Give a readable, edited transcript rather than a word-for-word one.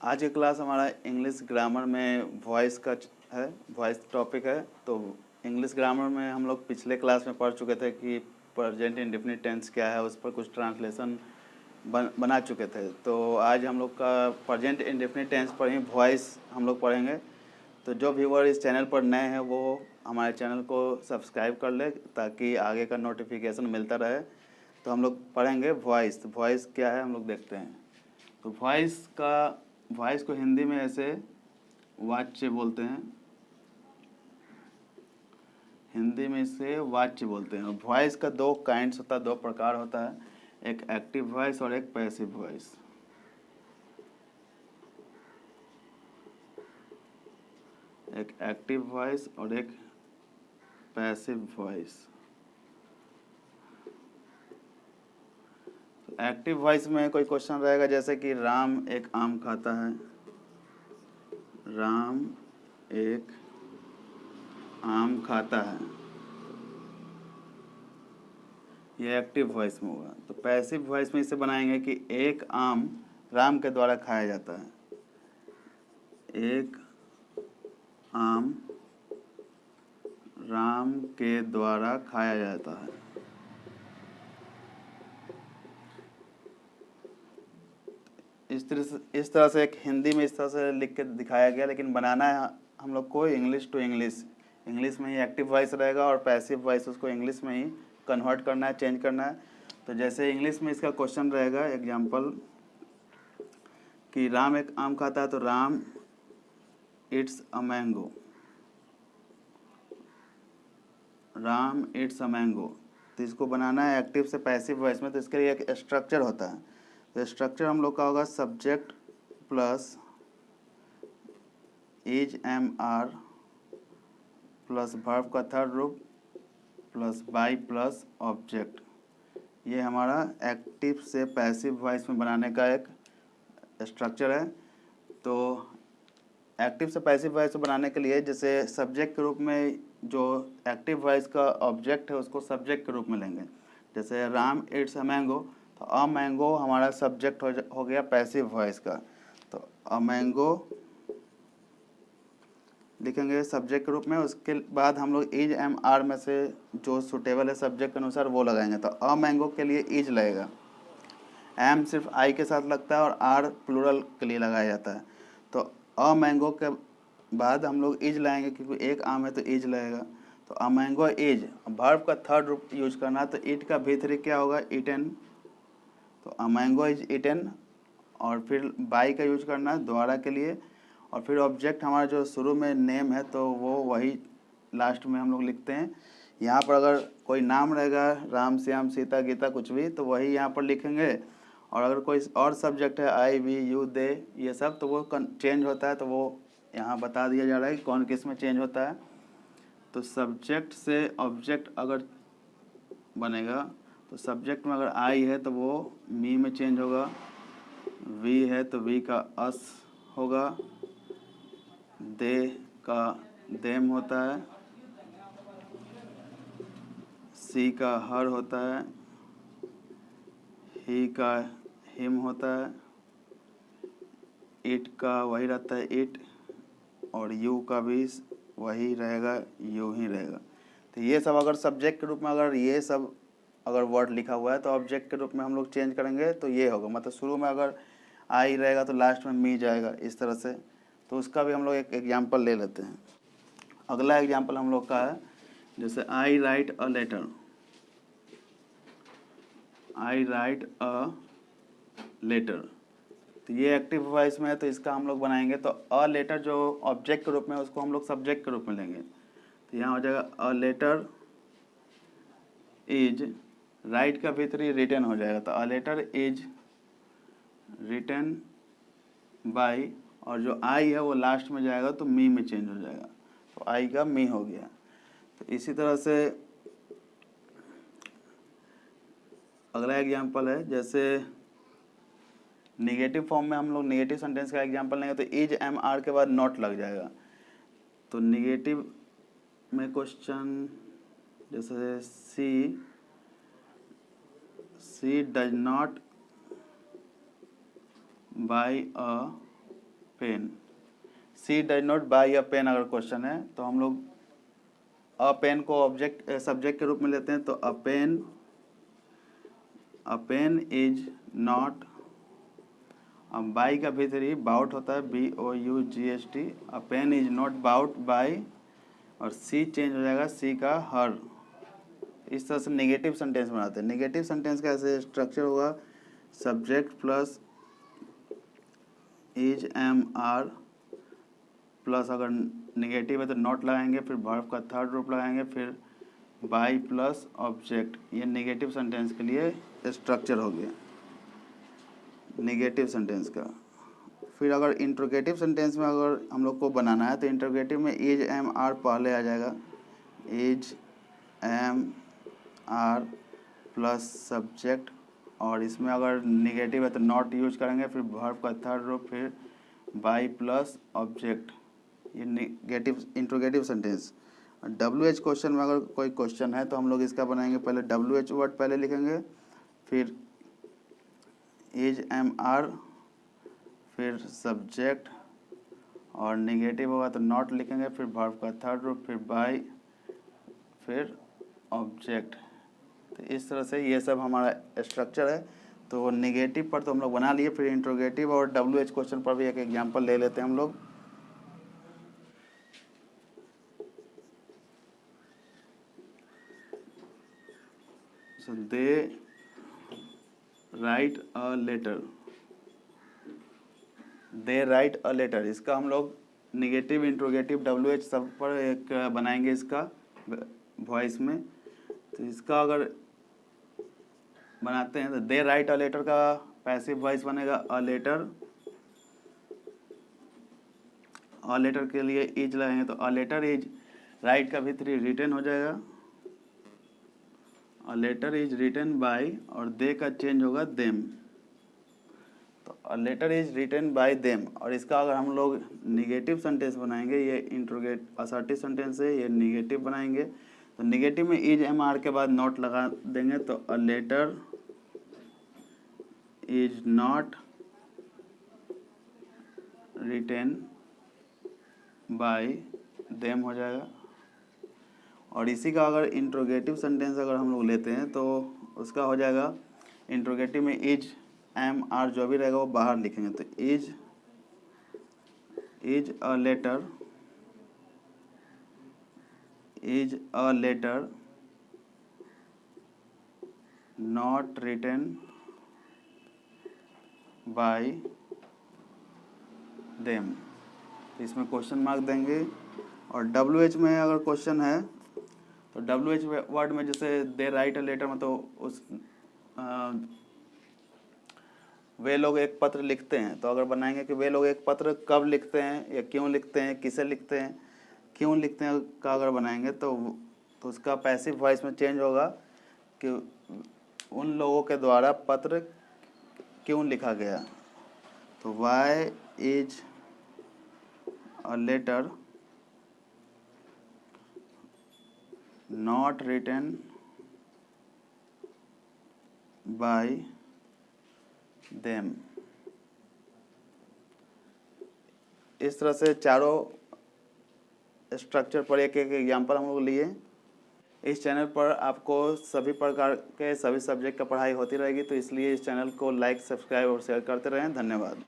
आज की क्लास हमारा इंग्लिश ग्रामर में वॉइस का है, वॉइस टॉपिक है। तो इंग्लिश ग्रामर में हम लोग पिछले क्लास में पढ़ चुके थे कि प्रेजेंट इंडेफिनिट टेंस क्या है, उस पर कुछ ट्रांसलेशन बना चुके थे। तो आज हम लोग का प्रेजेंट इंडेफिनिट टेंस पर ही वॉइस हम लोग पढ़ेंगे। तो जो व्यूअर इस चैनल पर नए हैं वो हमारे चैनल को सब्सक्राइब कर ले ताकि आगे का नोटिफिकेशन मिलता रहे। तो हम लोग पढ़ेंगे वॉइस। तो वॉइस क्या है हम लोग देखते हैं। तो वॉइस को हिंदी में ऐसे वाच्य बोलते हैं, हिंदी में इसे वाच्य बोलते हैं। और वॉइस का दो काइंड्स होता है, दो प्रकार होता है, एक एक्टिव वॉइस और एक पैसिव वॉइस। एक एक्टिव वॉइस और एक पैसिव वॉइस। एक्टिव वॉइस में कोई क्वेश्चन रहेगा जैसे कि राम एक आम खाता है, राम एक आम खाता है, ये एक्टिव वॉइस में होगा। तो पैसिव वॉइस में इसे बनाएंगे कि एक आम राम के द्वारा खाया जाता है, एक आम राम के द्वारा खाया जाता है। इस तरह से एक हिंदी में इस तरह से लिख के दिखाया गया, लेकिन बनाना है हम लोग को इंग्लिश टू इंग्लिश। इंग्लिश में ही एक्टिव वॉइस रहेगा और पैसिव वॉइस उसको इंग्लिश में ही कन्वर्ट करना है, चेंज करना है। तो जैसे इंग्लिश में इसका क्वेश्चन रहेगा एग्जाम्पल कि राम एक आम खाता है, तो Ram it's a mango, Ram it's a mango. तो इसको बनाना है एक्टिव से पैसिव वॉइस में। तो इसके लिए एक स्ट्रक्चर होता है। तो स्ट्रक्चर हम लोग का होगा subject plus is am are plus verb का थर्ड रूप प्लस बाई प्लस ऑब्जेक्ट। ये हमारा एक्टिव से पैसिव वॉइस में बनाने का एक स्ट्रक्चर है। तो एक्टिव से पैसिव वॉइस बनाने के लिए जैसे सब्जेक्ट के रूप में जो एक्टिव वॉइस का ऑब्जेक्ट है उसको सब्जेक्ट के रूप में लेंगे। जैसे राम इट्स अ मैंगो, तो अ मैंगो हमारा सब्जेक्ट हो गया पैसिव वॉइस का। तो अ मैंगो लिखेंगे सब्जेक्ट के रूप में। उसके बाद हम लोग इज एम आर में से जो सुटेबल है सब्जेक्ट के अनुसार वो लगाएंगे। तो अ मैंगो के लिए इज लगेगा, एम सिर्फ आई के साथ लगता है और आर प्लूरल के लिए लगाया जाता है। तो अ मैंगो के बाद हम लोग इज लाएंगे क्योंकि एक आम है तो इज लगेगा। तो अ मैंगो इज, वर्ब का थर्ड रूप यूज करना है। तो इट का V3 क्या होगा, इटन। तो अ मैंगो इज इटन। और फिर बाई का यूज करना है द्वारा के लिए। और फिर ऑब्जेक्ट हमारा जो शुरू में नेम है तो वो वही लास्ट में हम लोग लिखते हैं। यहाँ पर अगर कोई नाम रहेगा राम श्याम सीता गीता कुछ भी तो वही यहाँ पर लिखेंगे। और अगर कोई और सब्जेक्ट है आई वी यू दे ये सब तो वो चेंज होता है। तो वो यहाँ बता दिया जा रहा है कि कौन किस में चेंज होता है। तो सब्जेक्ट से ऑब्जेक्ट अगर बनेगा तो सब्जेक्ट में अगर आई है तो वो मी में चेंज होगा, वी है तो वी का अस होगा, दे का देम होता है, सी का हर होता है, ही का हिम होता है, इट का वही रहता है इट, और यू का भी वही रहेगा, यू ही रहेगा। तो ये सब अगर सब्जेक्ट के रूप में अगर ये सब अगर वर्ड लिखा हुआ है तो ऑब्जेक्ट के रूप में हम लोग चेंज करेंगे तो ये होगा। मतलब शुरू में अगर आई रहेगा तो लास्ट में मी जाएगा, इस तरह से। तो उसका भी हम लोग एक एग्जाम्पल ले लेते हैं। अगला एग्जाम्पल हम लोग का है जैसे I write a letter, I write a letter. तो ये एक्टिव वॉइस में है तो इसका हम लोग बनाएंगे। तो अ लेटर जो ऑब्जेक्ट के रूप में उसको हम लोग सब्जेक्ट के रूप में लेंगे। तो यहाँ हो जाएगा अ लेटर इज, राइट का V3 रिटन हो जाएगा। तो a letter is written by, और जो आई है वो लास्ट में जाएगा तो मी में चेंज हो जाएगा। तो आई का मी हो गया। तो इसी तरह से अगला एग्जाम्पल है जैसे नेगेटिव फॉर्म में हम लोग नेगेटिव सेंटेंस का एग्जांपल लेंगे। तो इज एम आर के बाद नॉट लग जाएगा। तो नेगेटिव में क्वेश्चन जैसे she does not buy a pen. She does not buy a pen अगर क्वेश्चन है तो हम लोग अ पेन को ऑब्जेक्ट सब्जेक्ट के रूप में लेते हैं। तो अ पेन इज नॉट, अब बाई का भीतरी बाउट होता है, BOUGHT। A pen is not bought buy, और सी चेंज हो जाएगा सी का हर। इस तरह से नेगेटिव सेंटेंस बनाते हैं। नेगेटिव सेंटेंस का ऐसे स्ट्रक्चर होगा, subject plus is MR plus, अगर नेगेटिव है तो नॉट लगाएंगे, फिर वर्ब का थर्ड रूप लगाएंगे, फिर बाई प्लस ऑब्जेक्ट। ये नेगेटिव सेंटेंस के लिए स्ट्रक्चर हो गया नेगेटिव सेंटेंस का। फिर अगर इंट्रोगेटिव सेंटेंस में अगर हम लोग को बनाना है तो इंट्रोगेटिव में इज MR पहले आ जाएगा, इज MR प्लस सब्जेक्ट, और इसमें अगर नेगेटिव है तो नॉट यूज करेंगे, फिर वर्ब का थर्ड रूप, फिर बाई प्लस ऑब्जेक्ट। ये negative interrogative sentence. WH question में अगर कोई क्वेश्चन है तो हम लोग इसका बनाएंगे, पहले WH वर्ड पहले लिखेंगे, फिर इज MR, फिर सब्जेक्ट, और नेगेटिव होगा तो नॉट लिखेंगे, फिर वर्ब का थर्ड रूप, फिर बाई, फिर ऑब्जेक्ट। तो इस तरह से ये सब हमारा स्ट्रक्चर है। तो नेगेटिव पर तो हम लोग बना लिए, फिर इंट्रोगेटिव और WH क्वेश्चन पर भी एक एग्जांपल ले लेते हैं हम लोग। So they write a letter, they write a letter। इसका हम लोग निगेटिव इंट्रोगेटिव WH सब पर एक बनाएंगे इसका वॉइस में। तो इसका अगर बनाते हैं तो दे राइट अ लेटर का पैसिव वॉइस बनेगा अ लेटर। अ लेटर के लिए इज लगाएंगे तो अ लेटर इज, राइट का भीतरी रिटन हो जाएगा, a letter is written by, और दे का चेंज होगा देम। तो a letter is written by them. और इसका अगर हम लोग निगेटिव सेंटेंस बनाएंगे, ये इंट्रोगेट असर्टिव सेंटेंस है, ये निगेटिव बनाएंगे। तो निगेटिव में इज MR के बाद नॉट लगा देंगे, तो a letter is not written by them हो जाएगा। और इसी का अगर इंट्रोगेटिव सेंटेंस अगर हम लोग लेते हैं तो उसका हो जाएगा, इंट्रोगेटिव में इज MR जो भी रहेगा वो बाहर लिखेंगे। तो is a letter not written by them. तो इसमें क्वेश्चन मार्क देंगे। और WH में अगर क्वेश्चन है तो WH वर्ड में जैसे दे राइट अ लेटर में, तो उस वे लोग एक पत्र लिखते हैं। तो अगर बनाएंगे कि वे लोग एक पत्र कब लिखते हैं, या क्यों लिखते हैं, किसे लिखते हैं, क्यों लिखते हैं का अगर बनाएंगे तो उसका पैसिव वॉइस में चेंज होगा कि उन लोगों के द्वारा पत्र क्यों लिखा गया। तो why is a letter not written by them. इस तरह से चारों स्ट्रक्चर पर एक एक एग्जाम्पल हम लोग लिए। इस चैनल पर आपको सभी प्रकार के सभी सब्जेक्ट का पढ़ाई होती रहेगी, तो इसलिए इस चैनल को लाइक, सब्सक्राइब और शेयर करते रहें। धन्यवाद।